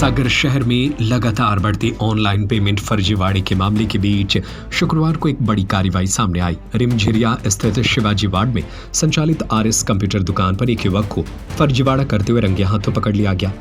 सागर शहर में लगातार बढ़ते ऑनलाइन पेमेंट फर्जीवाड़े के मामले के बीच शुक्रवार को एक बड़ी कार्रवाई सामने आई। रिमझिरिया स्थित शिवाजी वार्ड में संचालित आरएस कंप्यूटर दुकान पर एक युवक को फर्जीवाड़ा करते हुए रंगे हाथों पकड़ लिया गया।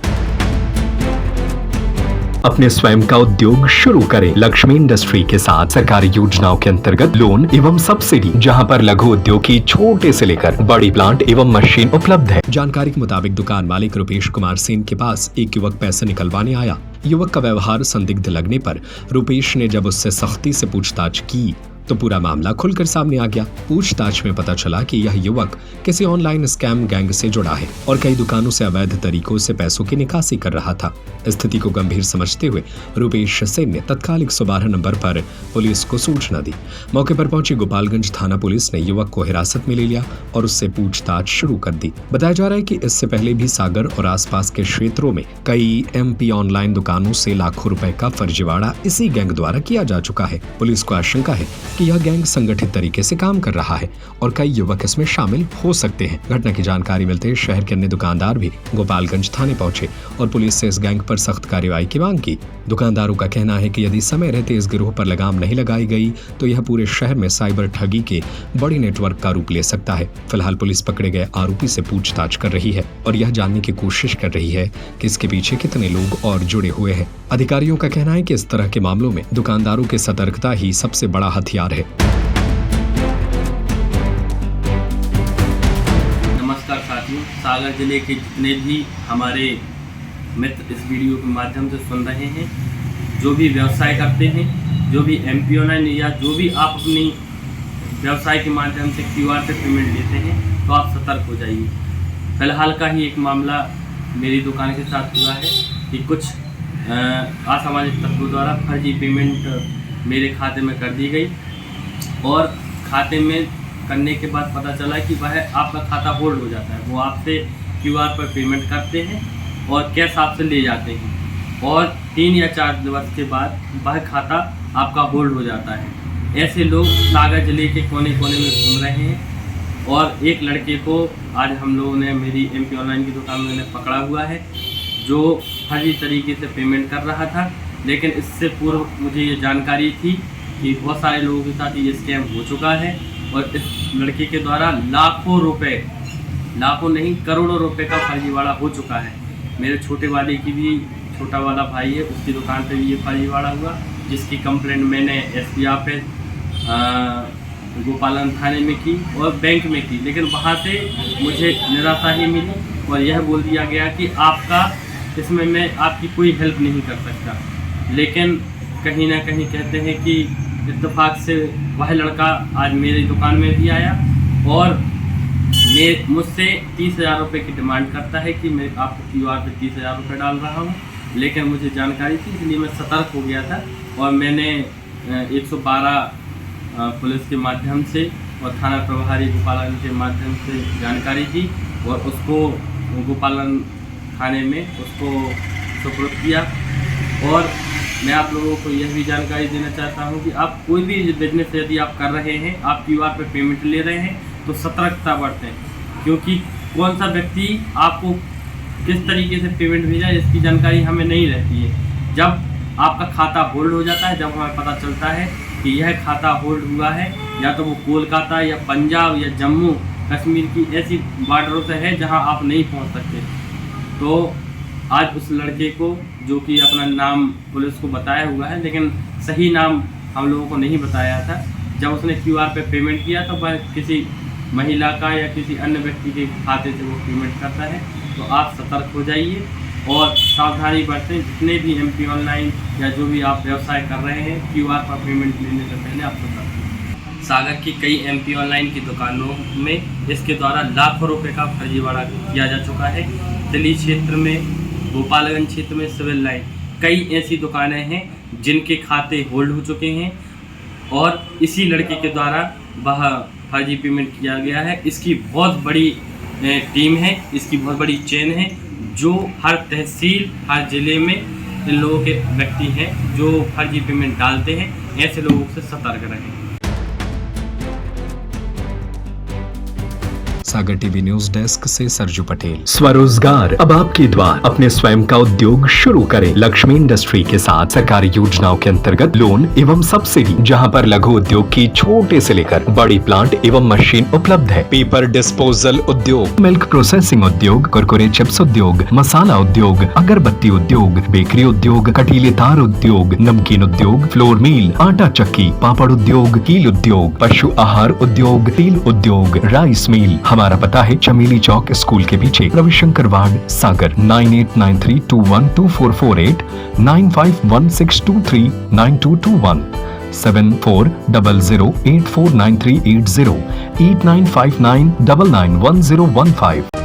अपने स्वयं का उद्योग शुरू करें लक्ष्मी इंडस्ट्री के साथ सरकारी योजनाओं के अंतर्गत लोन एवं सब्सिडी, जहां पर लघु उद्योग की छोटे से लेकर बड़ी प्लांट एवं मशीन उपलब्ध है। जानकारी के मुताबिक दुकान मालिक रुपेश कुमार सेन के पास एक युवक पैसे निकलवाने आया। युवक का व्यवहार संदिग्ध लगने पर रुपेश ने जब उससे सख्ती से पूछताछ की तो पूरा मामला खुलकर सामने आ गया। पूछताछ में पता चला कि यह युवक किसी ऑनलाइन स्कैम गैंग से जुड़ा है और कई दुकानों से अवैध तरीकों से पैसों की निकासी कर रहा था। स्थिति को गंभीर समझते हुए रुपेश सेन ने तत्काल 112 नंबर पर पुलिस को सूचना दी। मौके पर पहुंची गोपालगंज थाना पुलिस ने युवक को हिरासत में ले लिया और उससे पूछताछ शुरू कर दी। बताया जा रहा है कि इससे पहले भी सागर और आसपास के क्षेत्रों में कई एमपी ऑनलाइन दुकानों से लाखों रुपए का फर्जीवाड़ा इसी गैंग द्वारा किया जा चुका है। पुलिस को आशंका है कि यह गैंग संगठित तरीके से काम कर रहा है और कई युवक इसमें शामिल हो सकते हैं। घटना की जानकारी मिलते ही शहर के अन्य दुकानदार भी गोपालगंज थाने पहुंचे और पुलिस से इस गैंग पर सख्त कार्रवाई की मांग की। दुकानदारों का कहना है कि यदि समय रहते इस गिरोह पर लगाम नहीं लगाई गई तो यह पूरे शहर में साइबर ठगी के बड़ी नेटवर्क का रूप ले सकता है। फिलहाल पुलिस पकड़े गए आरोपी से पूछताछ कर रही है और यह जानने की कोशिश कर रही है कि इसके पीछे कितने लोग और जुड़े हुए हैं। अधिकारियों का कहना है कि इस तरह के मामलों में दुकानदारों की सतर्कता ही सबसे बड़ा हथियार है। नमस्कार साथियों, सागर जिले के जितने भी हमारे मित्र इस वीडियो के माध्यम से सुन रहे हैं, जो भी व्यवसाय करते हैं, जो भी एमपी ऑनलाइन या जो भी आप अपनी व्यवसाय के माध्यम से क्यूआर पे पेमेंट लेते हैं, तो आप सतर्क हो जाइए। फिलहाल का ही एक मामला मेरी दुकान के साथ हुआ है कि कुछ असामाजिक तत्वों द्वारा फर्जी पेमेंट मेरे खाते में कर दी गई और खाते में करने के बाद पता चला कि वह आपका खाता होल्ड हो जाता है। वो आपसे क्यूआर पर पेमेंट करते हैं और कैश आपसे ले जाते हैं और 3 या 4 दिवस के बाद वह खाता आपका होल्ड हो जाता है। ऐसे लोग सागर जिले के कोने कोने में घूम रहे हैं और एक लड़के को आज हम लोगों ने मेरी एमपी ऑनलाइन की दुकान में पकड़ा हुआ है, जो फर्जी तरीके से पेमेंट कर रहा था। लेकिन इससे पूर्व मुझे ये जानकारी थी कि बहुत सारे लोगों के साथ ये स्कैम हो चुका है और इस लड़के के द्वारा लाखों रुपए, लाखों नहीं करोड़ों रुपए का फर्जीवाड़ा हो चुका है। मेरे छोटे वाले की भी, छोटा वाला भाई है, उसकी दुकान पे भी ये फर्जीवाड़ा हुआ, जिसकी कंप्लेंट मैंने एसपी ऑफिस गोपालन थाने में की और बैंक में की। लेकिन वहाँ से मुझे निराशा ही मिली और यह बोल दिया गया कि आपका इसमें मैं आपकी कोई हेल्प नहीं कर सकता। लेकिन कहीं ना कहीं कहते हैं कि इत्तेफाक से वह लड़का आज मेरी दुकान में भी आया और मुझसे 30,000 रुपये की डिमांड करता है कि मैं आपको क्यूआर पे 30,000 रुपये डाल रहा हूँ। लेकिन मुझे जानकारी थी, इसलिए मैं सतर्क हो गया था और मैंने 112 पुलिस के माध्यम से और थाना प्रभारी गोपालन के माध्यम से जानकारी दी और उसको गोपालन थाने में उसको सुपुर्द किया। और मैं आप लोगों को यह भी जानकारी देना चाहता हूं कि आप कोई भी बिजनेस यदि आप कर रहे हैं, आप क्यूआर पे पेमेंट ले रहे हैं, तो सतर्कता बरतें, क्योंकि कौन सा व्यक्ति आपको किस तरीके से पेमेंट भेजा इसकी जानकारी हमें नहीं रहती है। जब आपका खाता होल्ड हो जाता है, जब हमें पता चलता है कि यह खाता होल्ड हुआ है, या तो वो कोलकाता या पंजाब या जम्मू कश्मीर की ऐसी बॉर्डरों से है जहाँ आप नहीं पहुँच सकते, तो आज उस लड़के को, जो कि अपना नाम पुलिस को बताया हुआ है लेकिन सही नाम हम लोगों को नहीं बताया था, जब उसने क्यूआर पे पेमेंट किया तो वह किसी महिला का या किसी अन्य व्यक्ति के खाते से वो पेमेंट करता है। तो आप सतर्क हो जाइए और सावधानी बरतें। जितने भी एमपी ऑनलाइन या जो भी आप व्यवसाय कर रहे हैं, क्यूआर पर पेमेंट लेने से पहले आप सतर्क। सागर की कई एमपी ऑनलाइन की दुकानों में इसके द्वारा लाखों रुपए का फर्जीवाड़ा किया जा चुका है। दिल्ली क्षेत्र में, गोपालगंज क्षेत्र में, सिविल लाइन, कई ऐसी दुकानें हैं जिनके खाते होल्ड हो चुके हैं और इसी लड़के के द्वारा वह फर्जी पेमेंट किया गया है। इसकी बहुत बड़ी टीम है, इसकी बहुत बड़ी चेन है, जो हर तहसील, हर ज़िले में इन लोगों के व्यक्ति हैं जो फर्जी पेमेंट डालते हैं। ऐसे लोगों से सतर्क रहें। सागर टीवी न्यूज डेस्क से सरजू पटेल। स्वरोजगार अब आपके द्वार। अपने स्वयं का उद्योग शुरू करें लक्ष्मी इंडस्ट्री के साथ। सरकारी योजनाओं के अंतर्गत लोन एवं सब्सिडी, जहां पर लघु उद्योग की छोटे से लेकर बड़ी प्लांट एवं मशीन उपलब्ध है। पेपर डिस्पोजल उद्योग, मिल्क प्रोसेसिंग उद्योग, कुरकुरे चिप्स उद्योग, मसाला उद्योग, अगरबत्ती उद्योग, बेकरी उद्योग, कटीले तार उद्योग, नमकीन उद्योग, फ्लोर मिल, आटा चक्की, पापड़ उद्योग, कील उद्योग, पशु आहार उद्योग, तेल उद्योग, राइस मिल। हमारा पता है चमेली चौक स्कूल के पीछे, रविशंकर वार्ड, सागर। 9893212448, 9516239221, 7400849380, 8959991015।